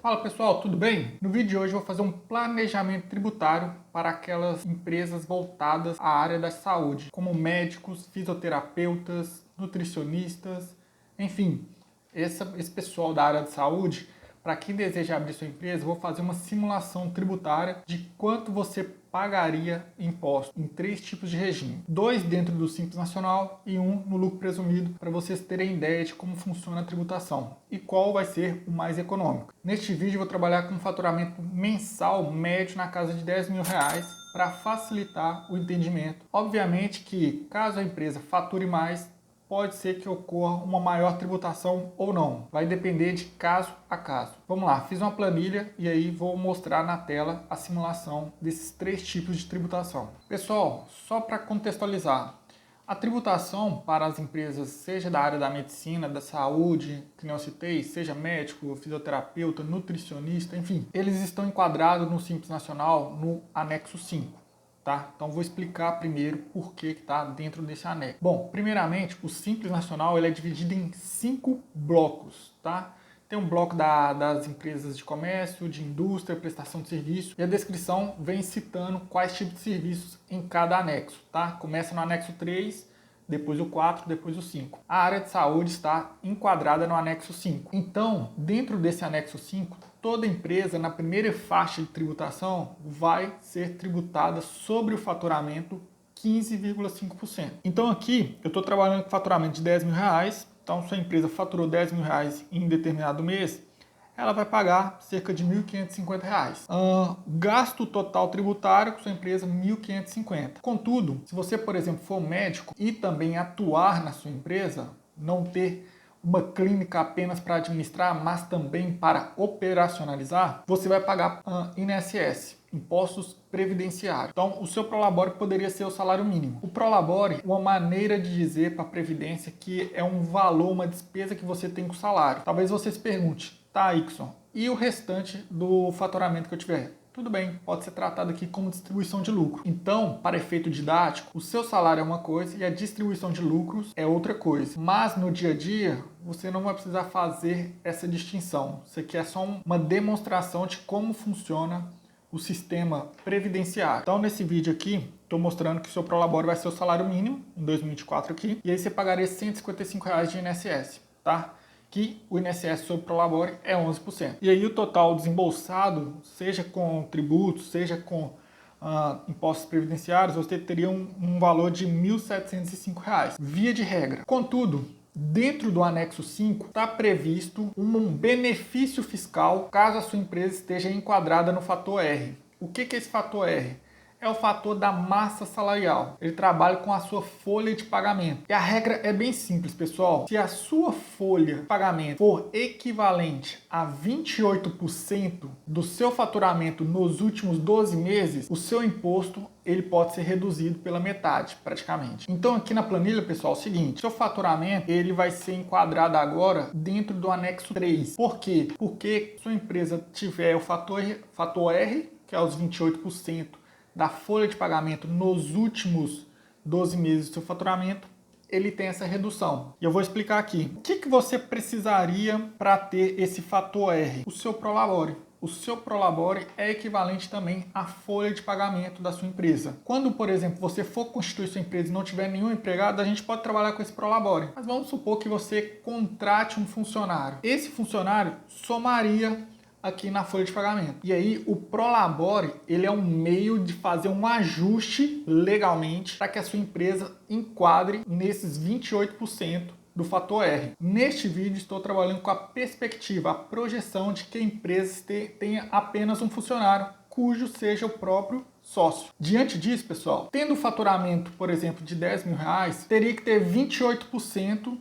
Fala pessoal, tudo bem? No vídeo de hoje eu vou fazer um planejamento tributário para aquelas empresas voltadas à área da saúde, como médicos, fisioterapeutas, nutricionistas, enfim, esse pessoal da área de saúde. Para quem deseja abrir sua empresa, eu vou fazer uma simulação tributária de quanto você pagaria imposto em 3 tipos de regime. 2 dentro do Simples Nacional e 1 no lucro presumido, para vocês terem ideia de como funciona a tributação e qual vai ser o mais econômico. Neste vídeo eu vou trabalhar com um faturamento mensal médio na casa de R$10.000 para facilitar o entendimento. Obviamente que caso a empresa fature mais, pode ser que ocorra uma maior tributação ou não. Vai depender de caso a caso. Vamos lá, fiz uma planilha e aí vou mostrar na tela a simulação desses 3 tipos de tributação. Pessoal, só para contextualizar, a tributação para as empresas, seja da área da medicina, da saúde, que não citei, seja médico, fisioterapeuta, nutricionista, enfim, eles estão enquadrados no Simples Nacional no anexo 5. Tá? Então vou explicar primeiro por que está dentro desse anexo. Bom, primeiramente, o Simples Nacional ele é dividido em 5 blocos. Tá? Tem um bloco das empresas de comércio, de indústria, prestação de serviço, e a descrição vem citando quais tipos de serviços em cada anexo. Tá? Começa no anexo 3, depois o 4, depois o 5. A área de saúde está enquadrada no anexo 5. Então, dentro desse anexo 5, toda empresa, na primeira faixa de tributação, vai ser tributada sobre o faturamento 15,5%. Então aqui, eu estou trabalhando com faturamento de R$10.000, então se a empresa faturou R$10.000 em determinado mês, ela vai pagar cerca de R$1.550. Gasto total tributário com sua empresa, R$1.550. Contudo, se você, por exemplo, for médico e também atuar na sua empresa, não ter uma clínica apenas para administrar, mas também para operacionalizar, você vai pagar INSS, Impostos Previdenciários. Então, o seu prolabore poderia ser o salário mínimo. O prolabore, uma maneira de dizer para a Previdência que é um valor, uma despesa que você tem com o salário. Talvez você se pergunte, tá, Ixon, e o restante do faturamento que eu tiver? Tudo bem, pode ser tratado aqui como distribuição de lucro. Então, para efeito didático, o seu salário é uma coisa e a distribuição de lucros é outra coisa. Mas no dia a dia, você não vai precisar fazer essa distinção. Isso aqui é só uma demonstração de como funciona o sistema previdenciário. Então, nesse vídeo aqui, estou mostrando que o seu prolabore vai ser o salário mínimo em 2024 aqui, e aí você pagaria R$155 de INSS, tá? Que o INSS sobre prolabore é 11%. E aí o total desembolsado, seja com tributos, seja com impostos previdenciários, você teria um valor de R$1.705, via de regra. Contudo, dentro do anexo 5 está previsto um benefício fiscal caso a sua empresa esteja enquadrada no fator R. O que é esse fator R? É o fator da massa salarial. Ele trabalha com a sua folha de pagamento. E a regra é bem simples, pessoal. Se a sua folha de pagamento for equivalente a 28% do seu faturamento nos últimos 12 meses, o seu imposto ele pode ser reduzido pela metade, praticamente. Então aqui na planilha, pessoal, é o seguinte, seu faturamento ele vai ser enquadrado agora dentro do anexo 3. Por quê? Porque sua empresa tiver o fator R, que é os 28%, da folha de pagamento nos últimos 12 meses do seu faturamento, ele tem essa redução. E eu vou explicar aqui. O que você precisaria para ter esse fator R? O seu prolabore. O seu prolabore é equivalente também à folha de pagamento da sua empresa. Quando, por exemplo, você for constituir sua empresa e não tiver nenhum empregado, a gente pode trabalhar com esse prolabore. Mas vamos supor que você contrate um funcionário. Esse funcionário somaria aqui na folha de pagamento. E aí o prolabore, ele é um meio de fazer um ajuste legalmente para que a sua empresa enquadre nesses 28% do fator R. Neste vídeo estou trabalhando com a perspectiva, a projeção de que a empresa tenha apenas um funcionário, cujo seja o próprio sócio. Diante disso, pessoal, tendo o faturamento, por exemplo, de R$10.000, teria que ter 28%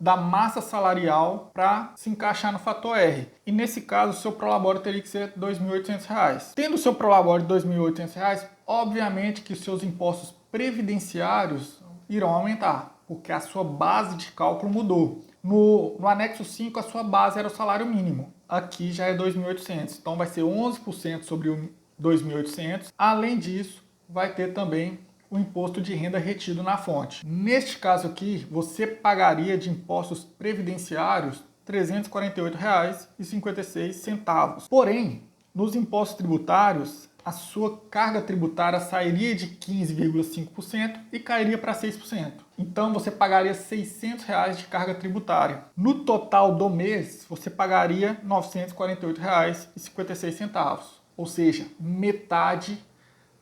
da massa salarial para se encaixar no fator R. E nesse caso, o seu prolabore teria que ser R$2.800. Tendo o seu prolabore de R$2.800, obviamente que os seus impostos previdenciários irão aumentar, porque a sua base de cálculo mudou. No anexo 5, a sua base era o salário mínimo. Aqui já é R$2.800. Então vai ser 11% sobre o R$2.800. Além disso, vai ter também o imposto de renda retido na fonte. Neste caso aqui, você pagaria de impostos previdenciários R$ 348,56. Porém, nos impostos tributários, a sua carga tributária sairia de 15,5% e cairia para 6%. Então você pagaria R$ 600 de carga tributária. No total do mês, você pagaria R$ 948,56, ou seja, metade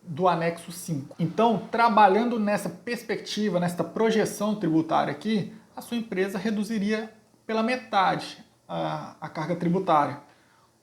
do anexo 5. Então, trabalhando nessa perspectiva, nessa projeção tributária aqui, a sua empresa reduziria pela metade a carga tributária.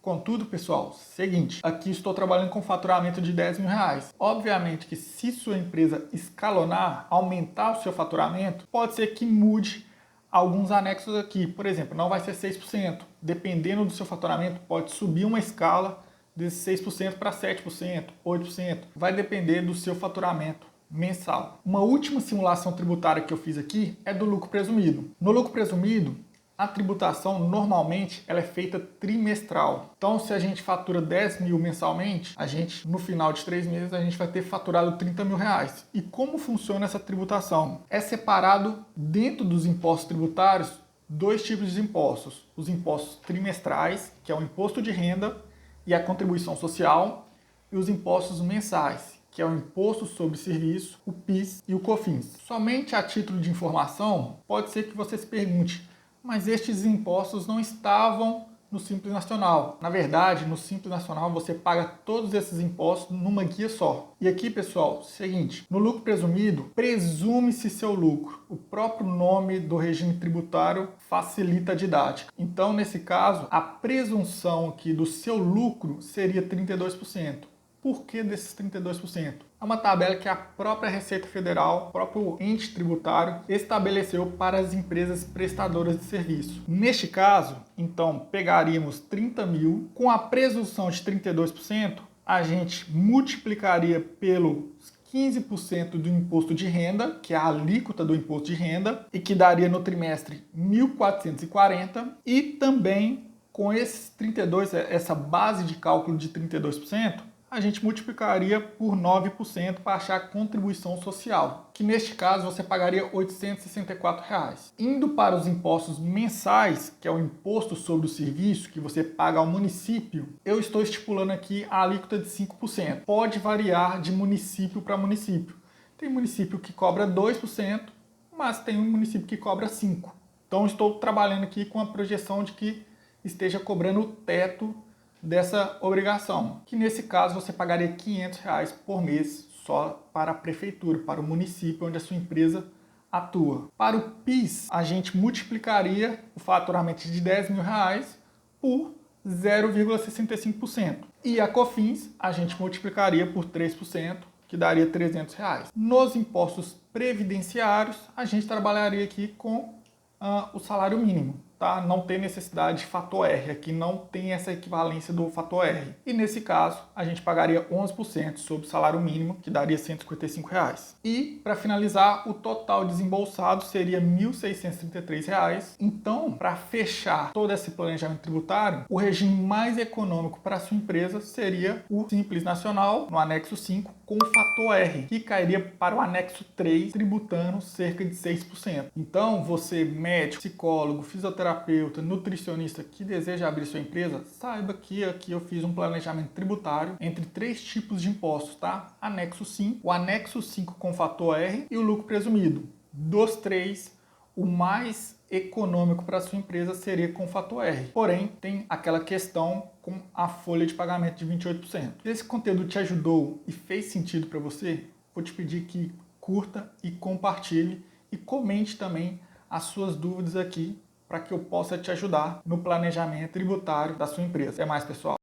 Contudo, pessoal, seguinte, aqui estou trabalhando com faturamento de R$ 10.000. Obviamente que se sua empresa escalonar, aumentar o seu faturamento, pode ser que mude alguns anexos aqui. Por exemplo, não vai ser 6%. Dependendo do seu faturamento, pode subir uma escala de 6% para 7%, 8%. Vai depender do seu faturamento mensal. Uma última simulação tributária que eu fiz aqui é do lucro presumido. No lucro presumido, a tributação normalmente ela é feita trimestral. Então, se a gente fatura 10 mil mensalmente, no final de 3 meses, a gente vai ter faturado R$ 30 mil. E como funciona essa tributação? É separado dentro dos impostos tributários 2 tipos de impostos. Os impostos trimestrais, que é o imposto de renda e a contribuição social, e os impostos mensais, que é o Imposto sobre Serviço, o PIS e o COFINS. Somente a título de informação, pode ser que você se pergunte, mas estes impostos não estavam no Simples Nacional. Na verdade, no Simples Nacional você paga todos esses impostos numa guia só. E aqui, pessoal, seguinte, no lucro presumido, presume-se seu lucro. O próprio nome do regime tributário facilita a didática. Então, nesse caso, a presunção aqui do seu lucro seria 32%. Por que desses 32%? É uma tabela que a própria Receita Federal, o próprio ente tributário, estabeleceu para as empresas prestadoras de serviço. Neste caso, então, pegaríamos 30 mil, com a presunção de 32%, a gente multiplicaria pelos 15% do imposto de renda, que é a alíquota do imposto de renda, e que daria no trimestre 1.440, e também com esses 32%, essa base de cálculo de 32%, a gente multiplicaria por 9% para achar a contribuição social, que neste caso você pagaria R$ 864. Indo para os impostos mensais, que é o imposto sobre o serviço que você paga ao município, eu estou estipulando aqui a alíquota de 5%. Pode variar de município para município. Tem município que cobra 2%, mas tem um município que cobra 5%. Então estou trabalhando aqui com a projeção de que esteja cobrando o teto dessa obrigação, que nesse caso você pagaria R$ 500 por mês só para a prefeitura, para o município onde a sua empresa atua. Para o PIS, a gente multiplicaria o faturamento de R$ 10 mil por 0,65%. E a COFINS, a gente multiplicaria por 3%, que daria R$ 300. Nos impostos previdenciários, a gente trabalharia aqui com o salário mínimo. Tá? Não tem necessidade de fator R, aqui não tem essa equivalência do fator R. E nesse caso, a gente pagaria 11% sobre o salário mínimo, que daria R$ 155. E, para finalizar, o total desembolsado seria R$ 1.633. Então, para fechar todo esse planejamento tributário, o regime mais econômico para a sua empresa seria o Simples Nacional, no anexo 5, com o fator R, que cairia para o anexo 3, tributando cerca de 6%. Então, você, médico, psicólogo, fisioterapeuta, nutricionista que deseja abrir sua empresa, saiba que aqui eu fiz um planejamento tributário entre 3 tipos de impostos, tá? Anexo 5, o anexo 5 com fator R e o lucro presumido. Dos 3, o mais econômico para a sua empresa seria com fator R. Porém, tem aquela questão com a folha de pagamento de 28%. Se esse conteúdo te ajudou e fez sentido para você, vou te pedir que curta e compartilhe e comente também as suas dúvidas aqui para que eu possa te ajudar no planejamento tributário da sua empresa. Até mais, pessoal!